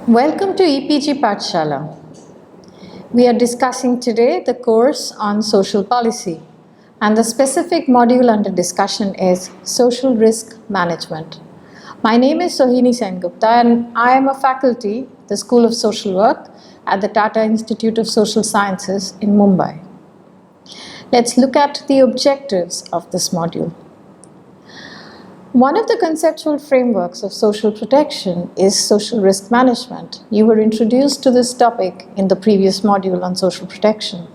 Welcome to EPG Pathshala. We are discussing today the course on social policy, and the specific module under discussion is social risk management. My name is Sohini Sengupta and I am a faculty, the School of Social Work at the Tata Institute of Social Sciences in Mumbai. Let's look at the objectives of this module. One of the conceptual frameworks of social protection is social risk management. You were introduced to this topic in the previous module on social protection.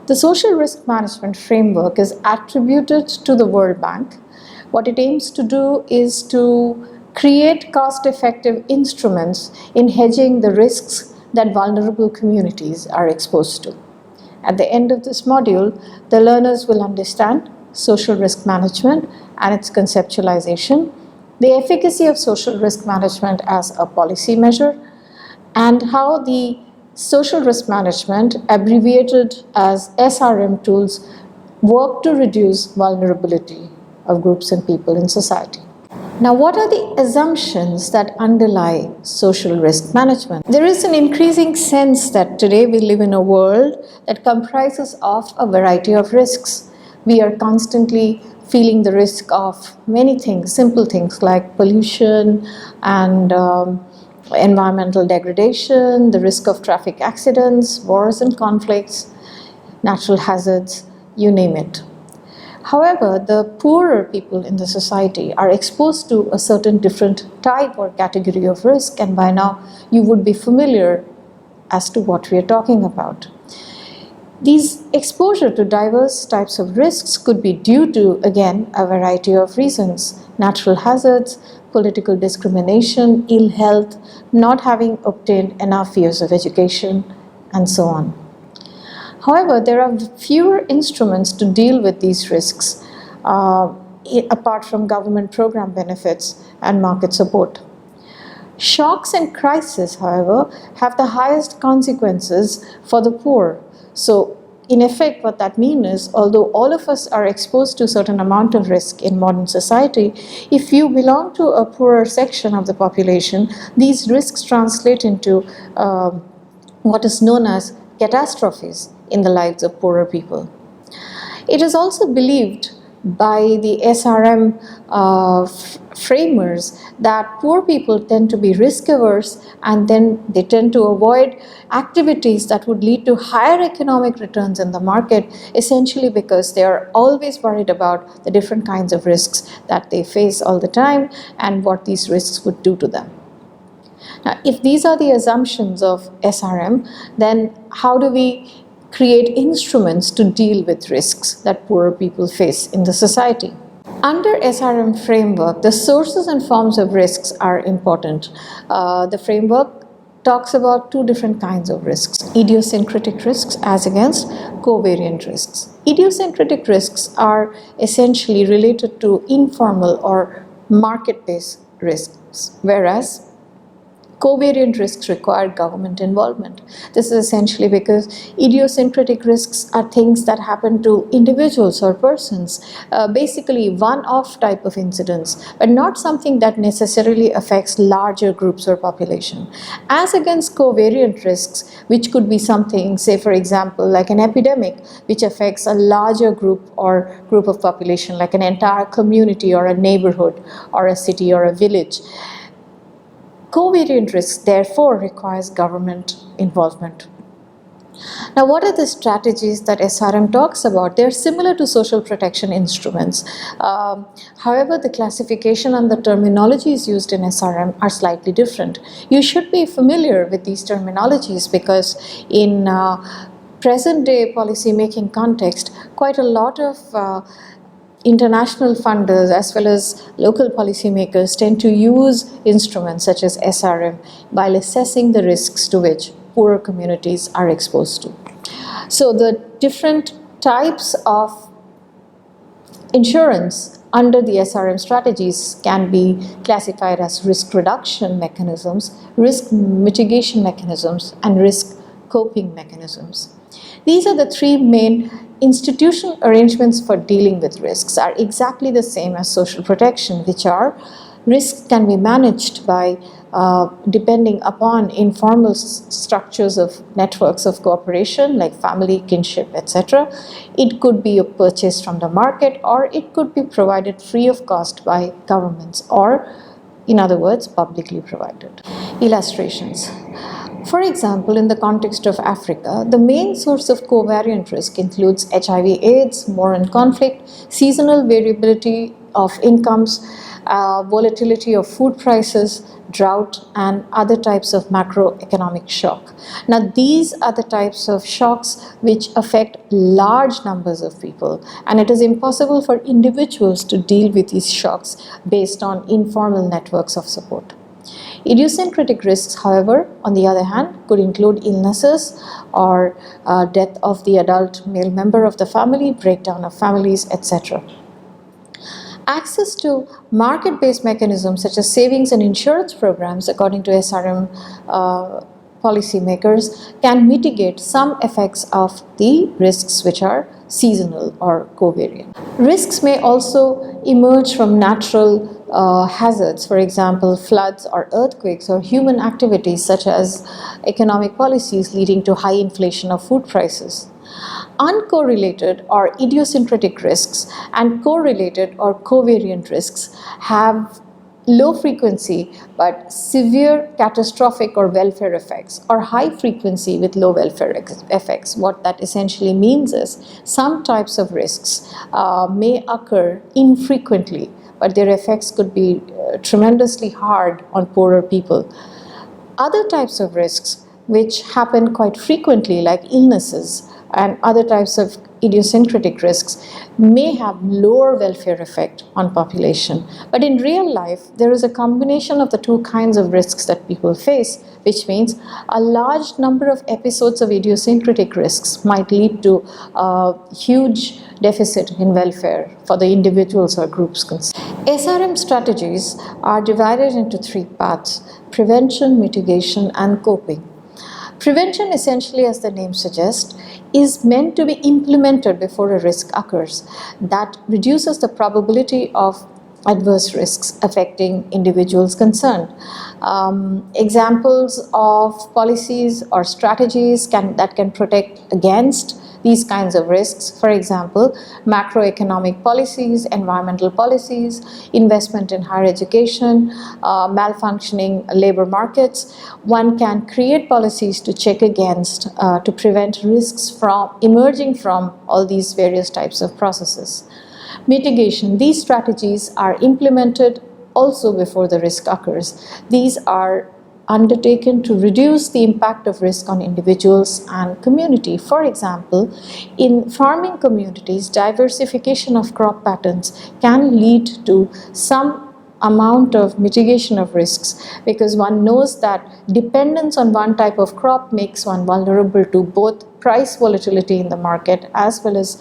The social risk management framework is attributed to the World Bank. What it aims to do is to create cost-effective instruments in hedging the risks that vulnerable communities are exposed to. At the end of this module, the learners will understand social risk management and its conceptualization, the efficacy of social risk management as a policy measure, and how the social risk management, abbreviated as SRM tools, work to reduce vulnerability of groups and people in society. Now, what are the assumptions that underlie social risk management? There is an increasing sense that today we live in a world that comprises of a variety of risks. We are constantly feeling the risk of many things, simple things like pollution and environmental degradation, the risk of traffic accidents, wars and conflicts, natural hazards, you name it. However, the poorer people in the society are exposed to a certain different type or category of risk, and by now you would be familiar as to what we are talking about. These exposure to diverse types of risks could be due to, again, a variety of reasons: natural hazards, political discrimination, ill health, not having obtained enough years of education, and so on. However, there are fewer instruments to deal with these risks apart from government program benefits and market support. Shocks and crises, however, have the highest consequences for the poor. So, in effect, what that means is, although all of us are exposed to a certain amount of risk in modern society, if you belong to a poorer section of the population, these risks translate into what is known as catastrophes in the lives of poorer people. It is also believed by the SRM framers that poor people tend to be risk averse, and then they tend to avoid activities that would lead to higher economic returns in the market, essentially because they are always worried about the different kinds of risks that they face all the time and what these risks would do to them. Now, if these are the assumptions of SRM, then how do we create instruments to deal with risks that poorer people face in the society? Under SRM framework, the sources and forms of risks are important. The framework talks about two different kinds of risks: idiosyncratic risks as against covariant risks. Idiosyncratic risks are essentially related to informal or market-based risks, whereas covariant risks require government involvement. This is essentially because idiosyncratic risks are things that happen to individuals or persons, basically one-off type of incidents, but not something that necessarily affects larger groups or population. As against covariant risks, which could be something, say for example, like an epidemic, which affects a larger group or group of population, like an entire community or a neighborhood or a city or a village. Covariant risks, therefore, requires government involvement. Now, what are the strategies that SRM talks about? They're similar to social protection instruments. However, the classification and the terminologies used in SRM are slightly different. You should be familiar with these terminologies because in present-day policy-making context, quite a lot of international funders as well as local policymakers tend to use instruments such as SRM while assessing the risks to which poorer communities are exposed to. So the different types of insurance under the SRM strategies can be classified as risk reduction mechanisms, risk mitigation mechanisms, and risk coping mechanisms. These are the three main institutional arrangements for dealing with risks, are exactly the same as social protection, which are Risks can be managed by depending upon informal structures of networks of cooperation like family, kinship, etc. It could be purchased from the market, or it could be provided free of cost by governments, or in other words, publicly provided. Illustrations. For example, in the context of Africa, the main source of covariant risk includes HIV/AIDS, war and conflict, seasonal variability of incomes, volatility of food prices, drought, and other types of macroeconomic shock. Now, these are the types of shocks which affect large numbers of people, and it is impossible for individuals to deal with these shocks based on informal networks of support. Idiosyncratic risks, however, on the other hand, could include illnesses or death of the adult male member of the family, breakdown of families, etc. Access to market-based mechanisms such as savings and insurance programs, according to SRM policymakers, can mitigate some effects of the risks which are seasonal or covariant. Risks may also emerge from natural hazards, for example, floods or earthquakes, or human activities such as economic policies leading to high inflation of food prices. Uncorrelated or idiosyncratic risks and correlated or covariant risks have low frequency but severe catastrophic or welfare effects, or high frequency with low welfare effects. What that essentially means is some types of risks may occur infrequently, but their effects could be tremendously hard on poorer people. Other types of risks which happen quite frequently, like illnesses and other types of idiosyncratic risks, may have lower welfare effect on population. But in real life, there is a combination of the two kinds of risks that people face, which means a large number of episodes of idiosyncratic risks might lead to a huge deficit in welfare for the individuals or groups concerned. SRM strategies are divided into three paths: prevention, mitigation, and coping. Prevention, essentially, as the name suggests, is meant to be implemented before a risk occurs. That reduces the probability of adverse risks affecting individuals concerned. Examples of policies or strategies that can protect against these kinds of risks, for example, macroeconomic policies, environmental policies, investment in higher education, malfunctioning labor markets. One can create policies to check against, to prevent risks from emerging from all these various types of processes. Mitigation. These strategies are implemented also before the risk occurs. These are undertaken to reduce the impact of risk on individuals and community. For example, in farming communities, diversification of crop patterns can lead to some amount of mitigation of risks, because one knows that dependence on one type of crop makes one vulnerable to both price volatility in the market as well as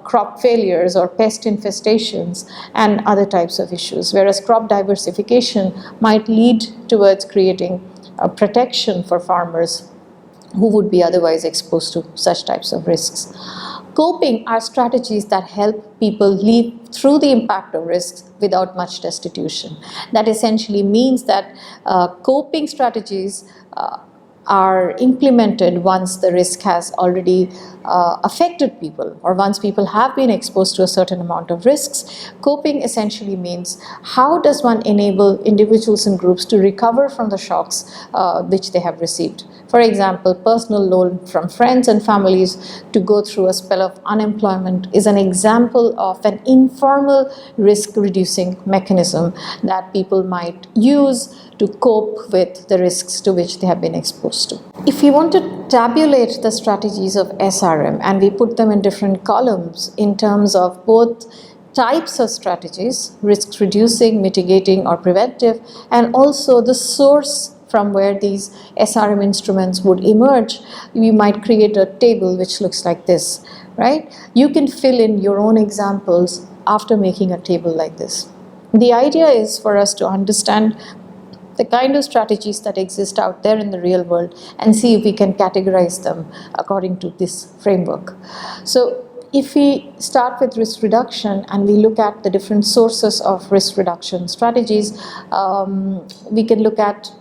crop failures or pest infestations and other types of issues, whereas crop diversification might lead towards creating a protection for farmers who would be otherwise exposed to such types of risks. Coping are strategies that help people live through the impact of risks without much destitution. That essentially means that coping strategies are implemented once the risk has already affected people, or once people have been exposed to a certain amount of risks. Coping essentially means how does one enable individuals and groups to recover from the shocks which they have received. For example, personal loan from friends and families to go through a spell of unemployment is an example of an informal risk-reducing mechanism that people might use to cope with the risks to which they have been exposed to. If we want to tabulate the strategies of SRM and we put them in different columns in terms of both types of strategies, risk reducing, mitigating, or preventive, and also the source from where these SRM instruments would emerge, we might create a table which looks like this, right? You can fill in your own examples after making a table like this. The idea is for us to understand the kind of strategies that exist out there in the real world and see if we can categorize them according to this framework. So if we start with risk reduction and we look at the different sources of risk reduction strategies, we can look at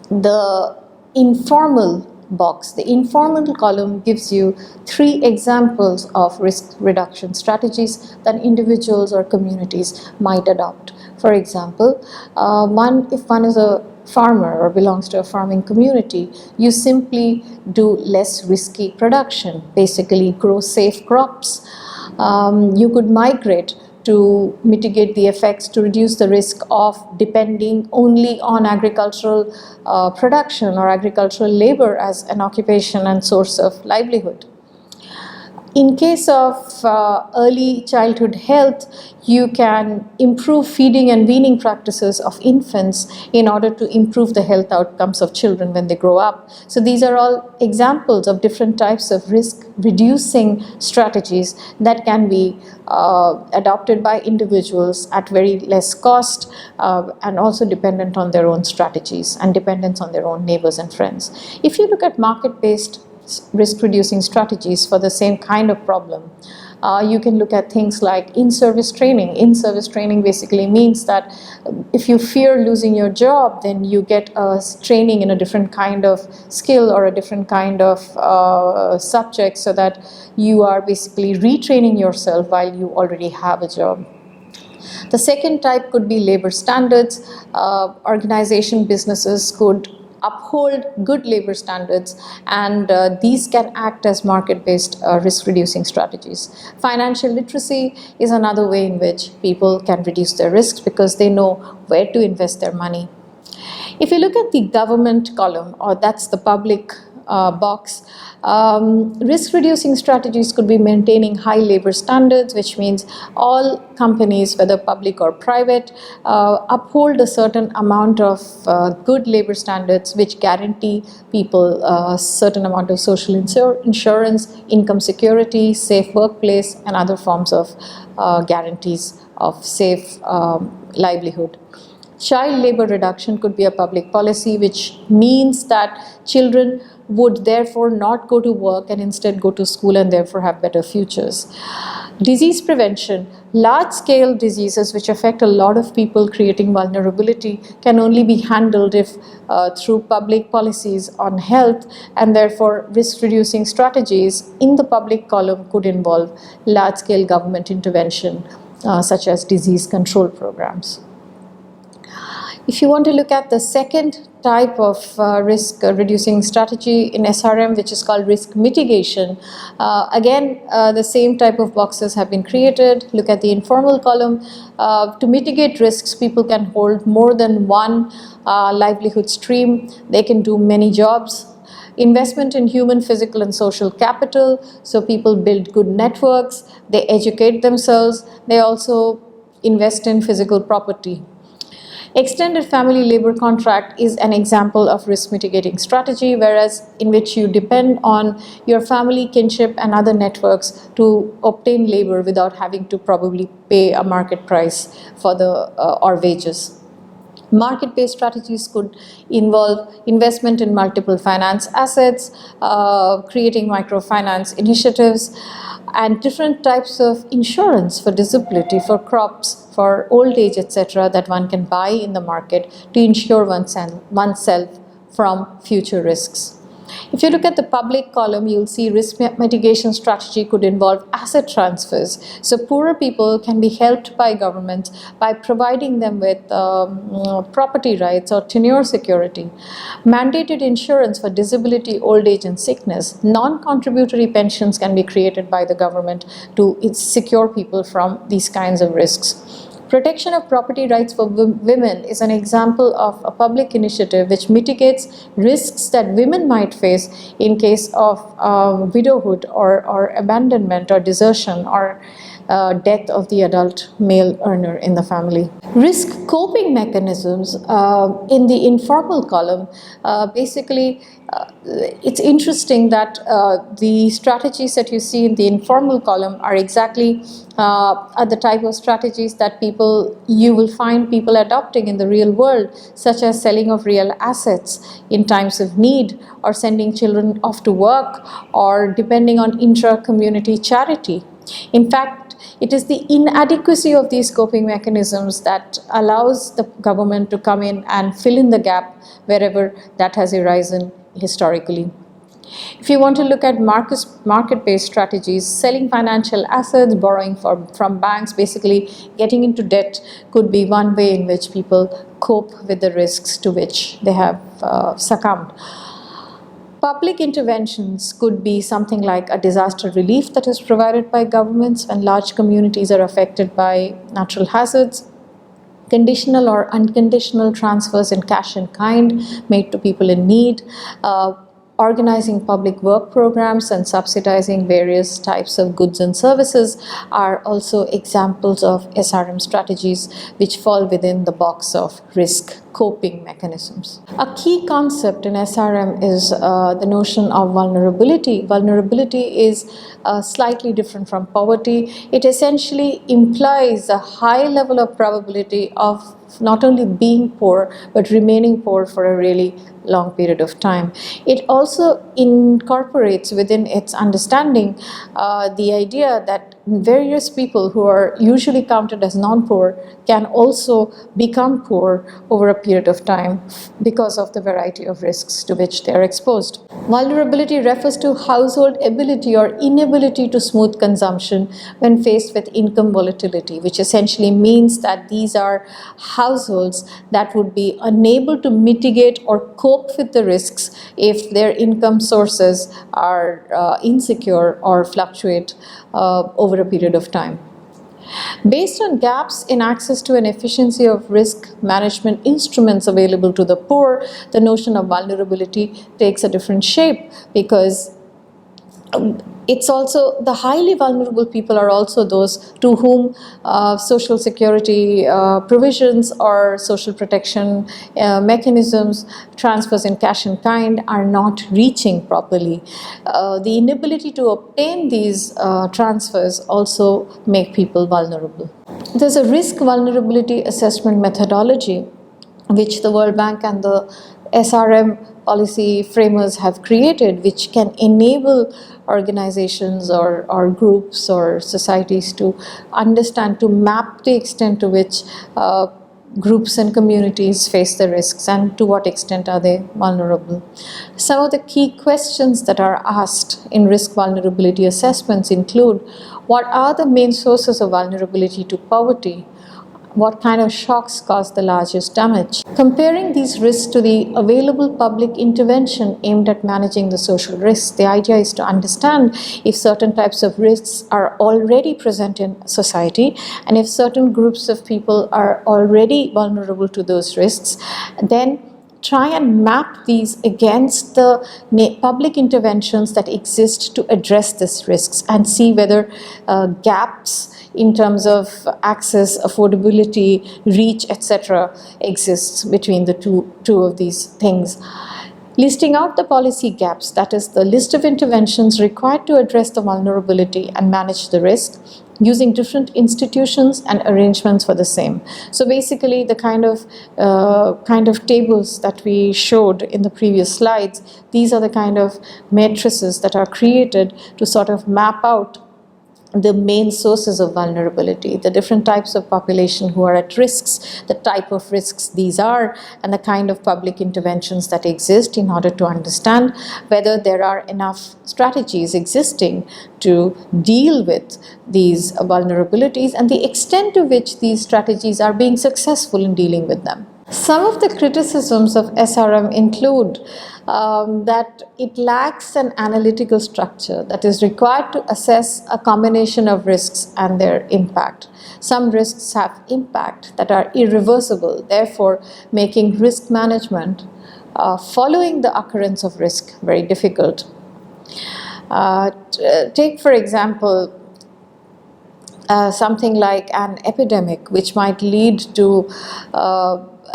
the informal box. The informal column gives you 3 examples of risk reduction strategies that individuals or communities might adopt. For example, if one is a farmer or belongs to a farming community, you simply do less risky production, basically grow safe crops. You could migrate to mitigate the effects, to reduce the risk of depending only on agricultural production or agricultural labor as an occupation and source of livelihood. In case of early childhood health, you can improve feeding and weaning practices of infants in order to improve the health outcomes of children when they grow up. So these are all examples of different types of risk reducing strategies that can be adopted by individuals at very less cost and also dependent on their own strategies and dependence on their own neighbors and friends. If you look at market-based risk reducing strategies for the same kind of problem, you can look at things like in-service training. In-service training basically means that if you fear losing your job, then you get a training in a different kind of skill or a different kind of subject, so that you are basically retraining yourself while you already have a job. The second type could be labor standards. Organization businesses could uphold good labor standards, and these can act as market-based risk-reducing strategies. Financial literacy is another way in which people can reduce their risks because they know where to invest their money. If you look at the government column, or that's the public box, risk-reducing strategies could be maintaining high labor standards, which means all companies, whether public or private, uphold a certain amount of good labor standards which guarantee people a certain amount of social insurance, income security, safe workplace, and other forms of guarantees of safe livelihood. Child labor reduction could be a public policy, which means that children would therefore not go to work and instead go to school and therefore have better futures. Disease prevention. Large-scale diseases which affect a lot of people, creating vulnerability, can only be handled if through public policies on health, and therefore risk-reducing strategies in the public column could involve large-scale government intervention such as disease control programs. If you want to look at the second type of risk reducing strategy in SRM, which is called risk mitigation, again the same type of boxes have been created. Look at the informal column. To mitigate risks, people can hold more than one livelihood stream. They can do many jobs. Investment in human, physical, and social capital, so people build good networks, they educate themselves, they also invest in physical property. Extended family labor contract is an example of risk mitigating strategy, whereas in which you depend on your family, kinship, and other networks to obtain labor without having to probably pay a market price for the or wages. Market-based strategies could involve investment in multiple finance assets, creating microfinance initiatives, and different types of insurance for disability, for crops, for old age, etc., that one can buy in the market to insure oneself from future risks. If you look at the public column, you'll see risk mitigation strategy could involve asset transfers. So poorer people can be helped by governments by providing them with property rights or tenure security. Mandated insurance for disability, old age, and sickness. Non-contributory pensions can be created by the government to secure people from these kinds of risks. Protection of property rights for women is an example of a public initiative which mitigates risks that women might face in case of widowhood or abandonment or desertion or death of the adult male earner in the family. Risk coping mechanisms in the informal column, basically it's interesting that the strategies that you see in the informal column are exactly the type of strategies that you will find people adopting in the real world, such as selling of real assets in times of need, or sending children off to work, or depending on intra-community charity. In fact, it is the inadequacy of these coping mechanisms that allows the government to come in and fill in the gap wherever that has arisen historically. If you want to look at market-based strategies, selling financial assets, borrowing from banks, basically getting into debt could be one way in which people cope with the risks to which they have succumbed. Public interventions could be something like a disaster relief that is provided by governments when large communities are affected by natural hazards. Conditional or unconditional transfers in cash and kind made to people in need. Organizing public work programs and subsidizing various types of goods and services are also examples of SRM strategies which fall within the box of risk coping mechanisms. A key concept in SRM is the notion of vulnerability. Vulnerability is slightly different from poverty. It essentially implies a high level of probability of not only being poor but remaining poor for a really long period of time. It also incorporates within its understanding the idea that various people who are usually counted as non-poor can also become poor over a period of time because of the variety of risks to which they are exposed. Vulnerability refers to household ability or inability to smooth consumption when faced with income volatility, which essentially means that these are households that would be unable to mitigate or cope with the risks if their income sources are insecure or fluctuate over a period of time. Based on gaps in access to an efficiency of risk management instruments available to the poor, the notion of vulnerability takes a different shape, because it's also the highly vulnerable people are also those to whom social security provisions or social protection mechanisms, transfers in cash and kind are not reaching properly. The inability to obtain these transfers also make people vulnerable. There's a risk vulnerability assessment methodology which the World Bank and the SRM policy framers have created, which can enable organizations or groups or societies to understand, to map the extent to which groups and communities face the risks and to what extent are they vulnerable. Some of the key questions that are asked in risk vulnerability assessments include: what are the main sources of vulnerability to poverty? What kind of shocks cause the largest damage? Comparing these risks to the available public intervention aimed at managing the social risks, the idea is to understand if certain types of risks are already present in society, and if certain groups of people are already vulnerable to those risks, then try and map these against the public interventions that exist to address these risks, and see whether gaps in terms of access, affordability, reach, etc. exists between the two of these things. Listing out the policy gaps, that is the list of interventions required to address the vulnerability and manage the risk, using different institutions and arrangements for the same. So basically the kind of tables that we showed in the previous slides, these are the kind of matrices that are created to sort of map out the main sources of vulnerability, the different types of population who are at risks, the type of risks these are, and the kind of public interventions that exist, in order to understand whether there are enough strategies existing to deal with these vulnerabilities and the extent to which these strategies are being successful in dealing with them. Some of the criticisms of SRM include that it lacks an analytical structure that is required to assess a combination of risks and their impact. Some risks have impact that are irreversible, therefore making risk management following the occurrence of risk very difficult. Take, for example, something like an epidemic, which might lead to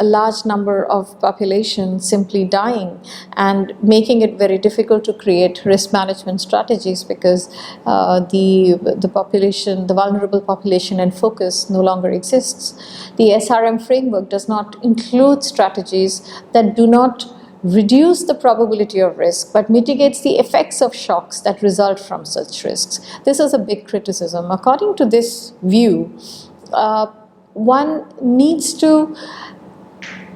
a large number of population simply dying and making it very difficult to create risk management strategies, because the population, the vulnerable population in focus no longer exists. The SRM framework does not include strategies that do not reduce the probability of risk but mitigates the effects of shocks that result from such risks. This is a big criticism. According to this view, one needs to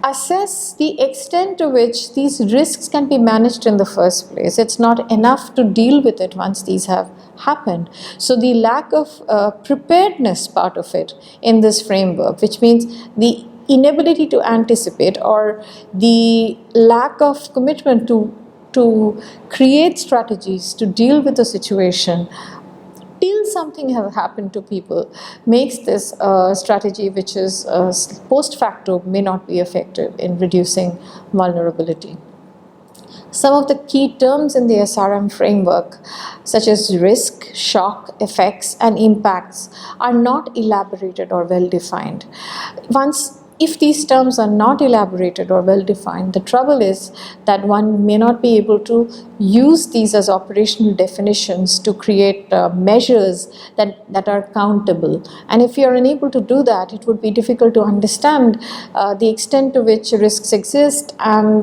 assess the extent to which these risks can be managed in the first place. It's not enough to deal with it once these have happened. So the lack of preparedness part of it in this framework, which means the inability to anticipate or the lack of commitment to create strategies to deal with the situation till something have happened to people, makes this strategy, which is post facto, may not be effective in reducing vulnerability. Some of the key terms in the SRM framework, such as risk, shock, effects, and impacts, are not elaborated or well defined. If these terms are not elaborated or well defined, the trouble is that one may not be able to use these as operational definitions to create measures that are countable. And if you are unable to do that, it would be difficult to understand the extent to which risks exist and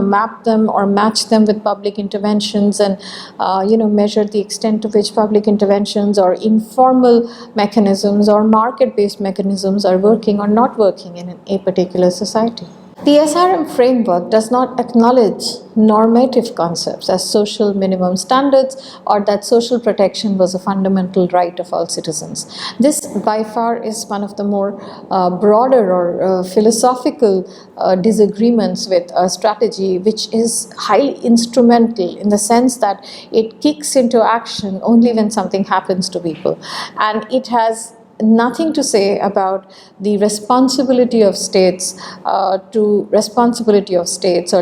map them or match them with public interventions and measure the extent to which public interventions or informal mechanisms or market-based mechanisms are working or not working in a particular society. The SRM framework does not acknowledge normative concepts as social minimum standards or that social protection was a fundamental right of all citizens. This by far is one of the more broader or philosophical disagreements with a strategy which is highly instrumental in the sense that it kicks into action only when something happens to people, and it has nothing to say about the responsibility of states or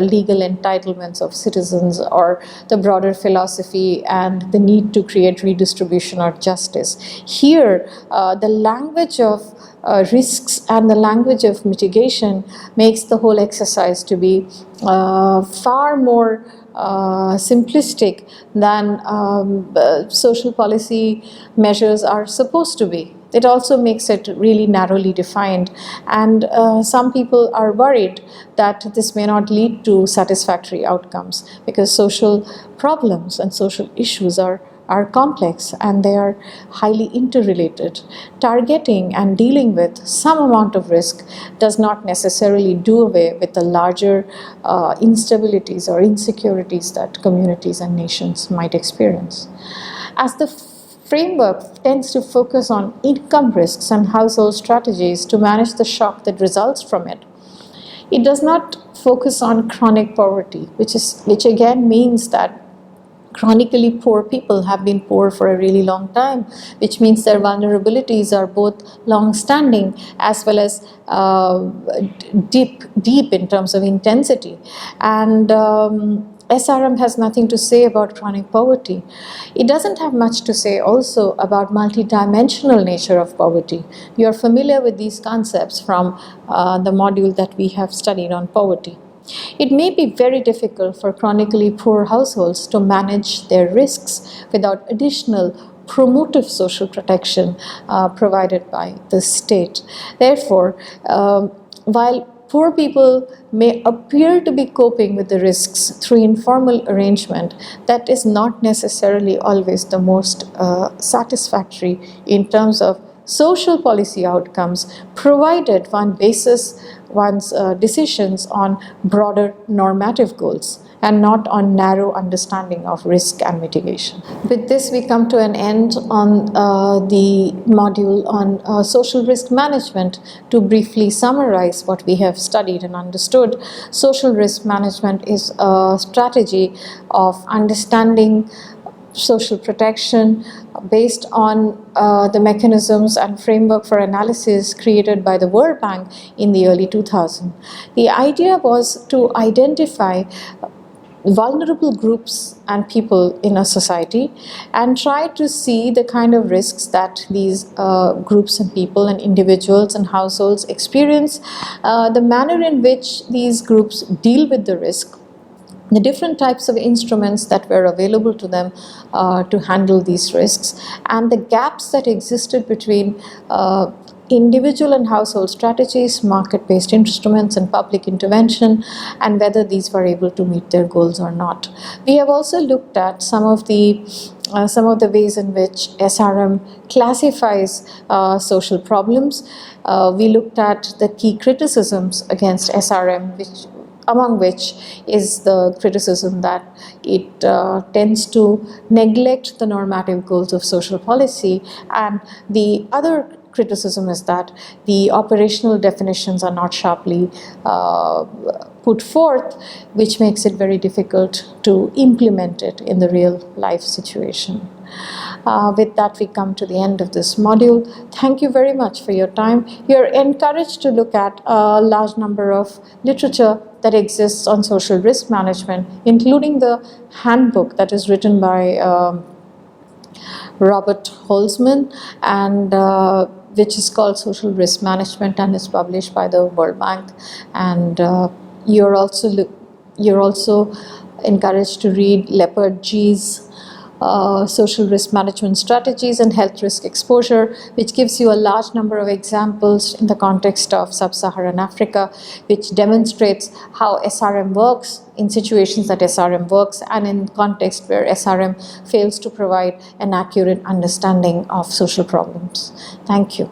legal entitlements of citizens or the broader philosophy and the need to create redistribution or justice. Here, the language of risks and the language of mitigation makes the whole exercise to be far more simplistic than social policy measures are supposed to be. It also makes it really narrowly defined, and some people are worried that this may not lead to satisfactory outcomes because social problems and social issues are complex and they are highly interrelated. Targeting and dealing with some amount of risk does not necessarily do away with the larger instabilities or insecurities that communities and nations might experience. As the framework tends to focus on income risks and household strategies to manage the shock that results from it, it does not focus on chronic poverty, which again means that chronically poor people have been poor for a really long time, which means their vulnerabilities are both long-standing as well as deep in terms of intensity. And SRM has nothing to say about chronic poverty. It doesn't have much to say also about multidimensional nature of poverty. You are familiar with these concepts from the module that we have studied on poverty. It may be very difficult for chronically poor households to manage their risks without additional promotive social protection provided by the state. Therefore, while poor people may appear to be coping with the risks through informal arrangement, that is not necessarily always the most satisfactory in terms of social policy outcomes, provided one bases one's decisions on broader normative goals and not on narrow understanding of risk and mitigation. With this, we come to an end on the module on social risk management. To briefly summarize what we have studied and understood, social risk management is a strategy of understanding social protection based on the mechanisms and framework for analysis created by the World Bank in the early 2000s. The idea was to identify vulnerable groups and people in a society and try to see the kind of risks that these groups and people and individuals and households experience, the manner in which these groups deal with the risk, the different types of instruments that were available to them to handle these risks, and the gaps that existed between individual and household strategies, market-based instruments, and public intervention, and whether these were able to meet their goals or not. We have also looked at some of the ways in which SRM classifies social problems. We looked at the key criticisms against SRM, among which is the criticism that it tends to neglect the normative goals of social policy, and the other criticism is that the operational definitions are not sharply put forth, which makes it very difficult to implement it in the real life situation. With that, we come to the end of this module. Thank you very much for your time. You're encouraged to look at a large number of literature that exists on social risk management, including the handbook that is written by Robert Holzman, and which is called Social Risk Management and is published by the World Bank. And you're also encouraged to read Leopard G's Social Risk Management Strategies and Health Risk Exposure, which gives you a large number of examples in the context of Sub-Saharan Africa, which demonstrates how SRM works in situations that SRM works and in context where SRM fails to provide an accurate understanding of social problems. Thank you.